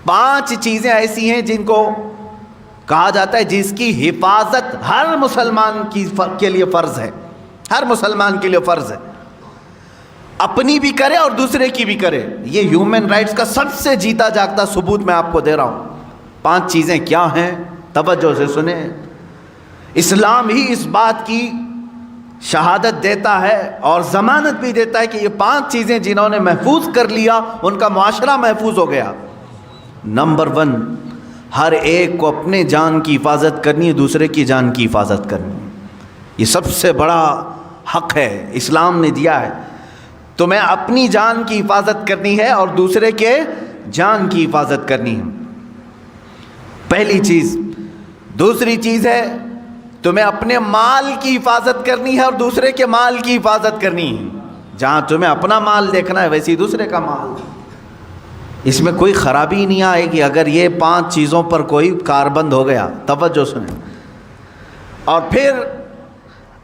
5 چیزیں ایسی ہیں جن کو کہا جاتا ہے جس کی حفاظت ہر مسلمان کے لیے فرض ہے، ہر مسلمان کے لیے فرض ہے، اپنی بھی کرے اور دوسرے کی بھی کرے۔ یہ ہیومن رائٹس کا سب سے جیتا جاگتا ثبوت میں آپ کو دے رہا ہوں۔ 5 چیزیں کیا ہیں؟ توجہ سے سنیں۔ اسلام ہی اس بات کی شہادت دیتا ہے اور ضمانت بھی دیتا ہے کہ یہ 5 چیزیں جنہوں نے محفوظ کر لیا ان کا معاشرہ محفوظ ہو گیا۔ نمبر 1، ہر ایک کو اپنے جان کی حفاظت کرنی ہے، دوسرے کی جان کی حفاظت کرنی ہے۔ یہ سب سے بڑا حق ہے اسلام نے دیا ہے۔ تمہیں اپنی جان کی حفاظت کرنی ہے اور دوسرے کے جان کی حفاظت کرنی ہے، پہلی چیز۔ دوسری چیز ہے تمہیں اپنے مال کی حفاظت کرنی ہے اور دوسرے کے مال کی حفاظت کرنی ہے۔ جہاں تمہیں اپنا مال دیکھنا ہے ویسے ہی دوسرے کا مال۔ اس میں کوئی خرابی نہیں آئے گی اگر یہ 5 چیزوں پر کوئی کاربند ہو گیا۔ توجہ سنیں۔ اور پھر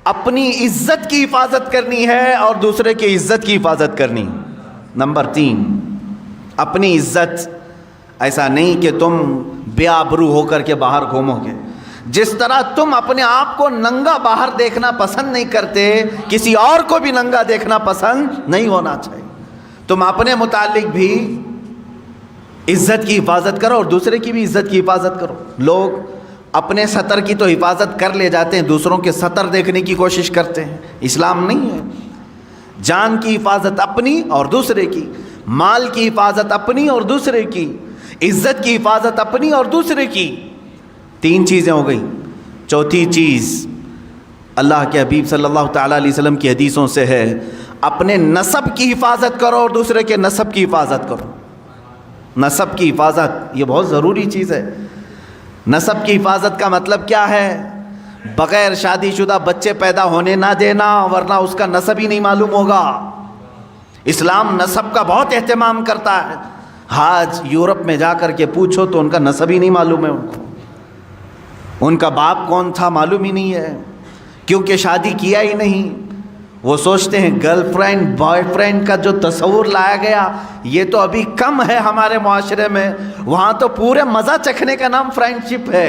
اپنی عزت کی حفاظت کرنی ہے اور دوسرے کی عزت کی حفاظت کرنی۔ نمبر 3، اپنی عزت، ایسا نہیں کہ تم بے آبرو ہو کر کے باہر گھومو گے۔ جس طرح تم اپنے آپ کو ننگا باہر دیکھنا پسند نہیں کرتے، کسی اور کو بھی ننگا دیکھنا پسند نہیں ہونا چاہیے۔ تم اپنے متعلق بھی عزت کی حفاظت کرو اور دوسرے کی بھی عزت کی حفاظت کرو۔ لوگ اپنے سطر کی تو حفاظت کر لے جاتے ہیں، دوسروں کے سطر دیکھنے کی کوشش کرتے ہیں۔ اسلام نہیں ہے۔ جان کی حفاظت اپنی اور دوسرے کی، مال کی حفاظت اپنی اور دوسرے کی، عزت کی حفاظت اپنی اور دوسرے کی۔ 3 چیزیں ہو گئی۔ چوتھی چیز اللہ کے حبیب صلی اللہ تعالیٰ علیہ وسلم کی حدیثوں سے ہے، اپنے نسب کی حفاظت کرو اور دوسرے کے نسب کی حفاظت کرو۔ نسب کی حفاظت یہ بہت ضروری چیز ہے۔ نسب کی حفاظت کا مطلب کیا ہے؟ بغیر شادی شدہ بچے پیدا ہونے نہ دینا، ورنہ اس کا نسب ہی نہیں معلوم ہوگا۔ اسلام نسب کا بہت اہتمام کرتا ہے۔ آج یورپ میں جا کر کے پوچھو تو ان کا نسب ہی نہیں معلوم ہے، ان کا باپ کون تھا معلوم ہی نہیں ہے، کیونکہ شادی کیا ہی نہیں۔ وہ سوچتے ہیں گرل فرینڈ بوائے فرینڈ کا جو تصور لایا گیا یہ تو ابھی کم ہے ہمارے معاشرے میں، وہاں تو پورے مزہ چکھنے کا نام فرینڈ شپ ہے۔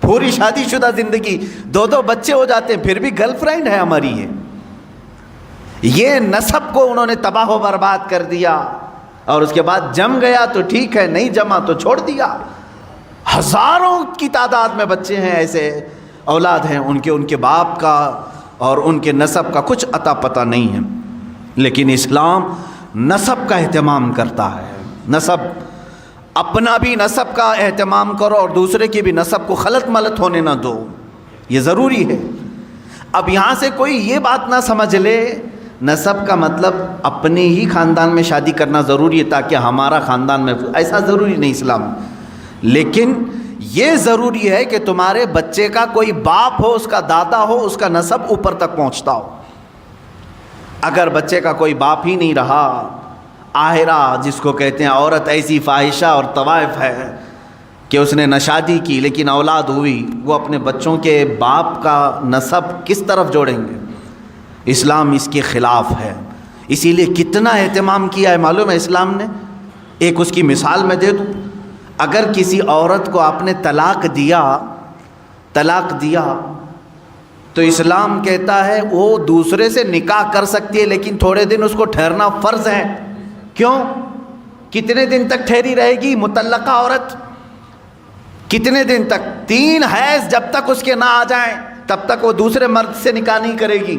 پوری شادی شدہ زندگی 2 بچے ہو جاتے ہیں پھر بھی گرل فرینڈ ہے ہماری۔ یہ نسب کو انہوں نے تباہ و برباد کر دیا، اور اس کے بعد جم گیا تو ٹھیک ہے، نہیں جما تو چھوڑ دیا۔ ہزاروں کی تعداد میں بچے ہیں، ایسے اولاد ہیں ان کے باپ کا اور ان کے نسب کا کچھ عطا پتہ نہیں ہے۔ لیکن اسلام نسب کا اہتمام کرتا ہے۔ نسب، اپنا بھی نسب کا اہتمام کرو اور دوسرے کی بھی نسب کو خلط ملط ہونے نہ دو، یہ ضروری ہے۔ اب یہاں سے کوئی یہ بات نہ سمجھ لے نسب کا مطلب اپنے ہی خاندان میں شادی کرنا ضروری ہے تاکہ ہمارا خاندان میں، ایسا ضروری نہیں اسلام۔ لیکن یہ ضروری ہے کہ تمہارے بچے کا کوئی باپ ہو، اس کا دادا ہو، اس کا نسب اوپر تک پہنچتا ہو۔ اگر بچے کا کوئی باپ ہی نہیں رہا، آہرہ جس کو کہتے ہیں، عورت ایسی فاحشہ اور طوائف ہے کہ اس نے نہ شادی کی لیکن اولاد ہوئی، وہ اپنے بچوں کے باپ کا نسب کس طرف جوڑیں گے؟ اسلام اس کے خلاف ہے۔ اسی لیے کتنا اہتمام کیا ہے معلوم ہے اسلام نے؟ ایک اس کی مثال میں دے دوں۔ اگر کسی عورت کو آپ نے طلاق دیا تو اسلام کہتا ہے وہ دوسرے سے نکاح کر سکتی ہے، لیکن تھوڑے دن اس کو ٹھہرنا فرض ہے۔ کیوں؟ کتنے دن تک ٹھہری رہے گی مطلقہ عورت؟ کتنے دن تک؟ 3 حیض جب تک اس کے نہ آ جائیں تب تک وہ دوسرے مرد سے نکاح نہیں کرے گی۔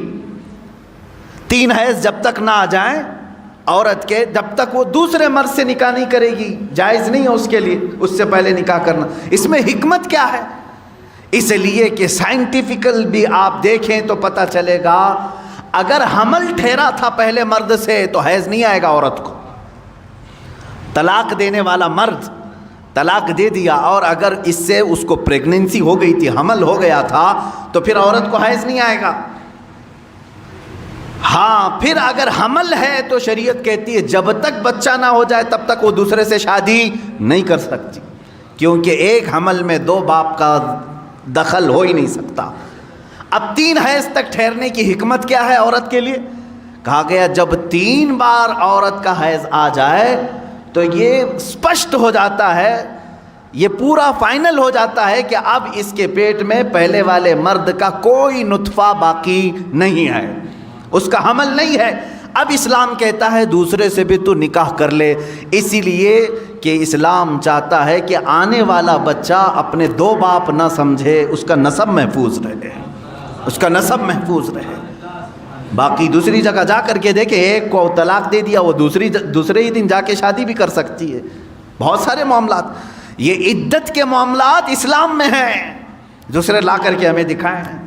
3 حیض جب تک نہ آ جائیں عورت کے، جب تک وہ دوسرے مرد سے نکاح نہیں کرے گی، جائز نہیں ہے اس کے لیے اس سے پہلے نکاح کرنا۔ اس میں حکمت کیا ہے؟ اس لیے کہ سائنٹیفیکل بھی آپ دیکھیں تو پتہ چلے گا، اگر حمل ٹھہرا تھا پہلے مرد سے تو حیض نہیں آئے گا عورت کو۔ طلاق دینے والا مرد طلاق دے دیا اور اگر اس سے اس کو پریگننسی ہو گئی تھی، حمل ہو گیا تھا، تو پھر عورت کو حیض نہیں آئے گا۔ ہاں، پھر اگر حمل ہے تو شریعت کہتی ہے جب تک بچہ نہ ہو جائے تب تک وہ دوسرے سے شادی نہیں کر سکتی، کیونکہ ایک حمل میں 2 باپ کا دخل ہو ہی نہیں سکتا۔ اب 3 حیض تک ٹھہرنے کی حکمت کیا ہے عورت کے لیے؟ کہا گیا جب 3 بار عورت کا حیض آ جائے تو یہ اسپشٹ ہو جاتا ہے، یہ پورا فائنل ہو جاتا ہے کہ اب اس کے پیٹ میں پہلے والے مرد کا کوئی نطفہ باقی نہیں ہے، اس کا حمل نہیں ہے۔ اب اسلام کہتا ہے دوسرے سے بھی تو نکاح کر لے، اسی لیے کہ اسلام چاہتا ہے کہ آنے والا بچہ اپنے دو باپ نہ سمجھے، اس کا نسب محفوظ رہے، اس کا نسب محفوظ رہے۔ باقی دوسری جگہ جا کر کے دیکھیں، ایک کو طلاق دے دیا، وہ دوسرے ہی دن جا کے شادی بھی کر سکتی ہے۔ بہت سارے معاملات، یہ عدت کے معاملات اسلام میں ہیں، دوسرے لا کر کے ہمیں دکھائے ہیں۔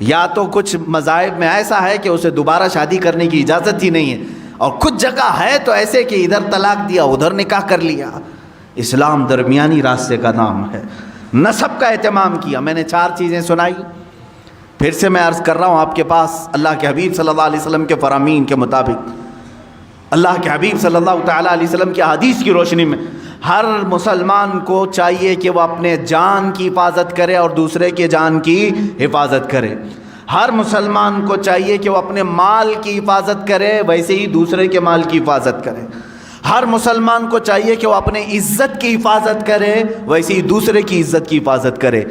یا تو کچھ مذاہب میں ایسا ہے کہ اسے دوبارہ شادی کرنے کی اجازت ہی نہیں ہے، اور کچھ جگہ ہے تو ایسے کہ ادھر طلاق دیا ادھر نکاح کر لیا۔ اسلام درمیانی راستے کا نام ہے، نسب کا اہتمام کیا۔ میں نے 4 چیزیں سنائی، پھر سے میں عرض کر رہا ہوں آپ کے پاس، اللہ کے حبیب صلی اللہ علیہ وسلم کے فرامین کے مطابق، اللہ کے حبیب صلی اللہ تعالیٰ علیہ وسلم کی حدیث کی روشنی میں ہر مسلمان کو چاہیے کہ وہ اپنے جان کی حفاظت کرے اور دوسرے کے جان کی حفاظت کرے۔ ہر مسلمان کو چاہیے کہ وہ اپنے مال کی حفاظت کرے، ویسے ہی دوسرے کے مال کی حفاظت کرے۔ ہر مسلمان کو چاہیے کہ وہ اپنے عزت کی حفاظت کرے، ویسے ہی دوسرے کی عزت کی حفاظت کرے۔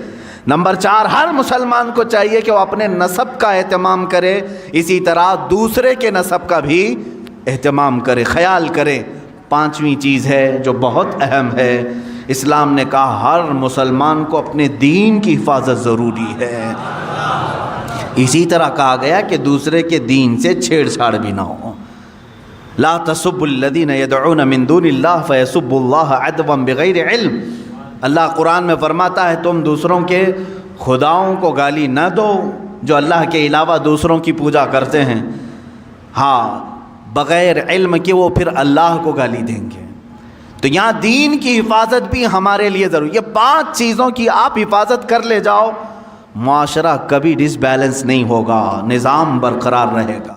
نمبر 4، ہر مسلمان کو چاہیے کہ وہ اپنے نسب کا اہتمام کرے، اسی طرح دوسرے کے نسب کا بھی اہتمام کرے، خیال کرے۔ 5ویں چیز ہے جو بہت اہم ہے، اسلام نے کہا ہر مسلمان کو اپنے دین کی حفاظت ضروری ہے۔ اسی طرح کہا گیا کہ دوسرے کے دین سے چھیڑ چھاڑ بھی نہ ہو۔ لا تسبوا الذین یدعون من دون اللہ فیسبوا اللہ عدوا بغیر علم۔ اللہ قرآن میں فرماتا ہے تم دوسروں کے خداؤں کو گالی نہ دو جو اللہ کے علاوہ دوسروں کی پوجا کرتے ہیں، ہاں بغیر علم کہ وہ پھر اللہ کو گالی دیں گے۔ تو یہاں دین کی حفاظت بھی ہمارے لیے ضروری۔ یہ 5 چیزوں کی آپ حفاظت کر لے جاؤ، معاشرہ کبھی ڈس بیلنس نہیں ہوگا، نظام برقرار رہے گا۔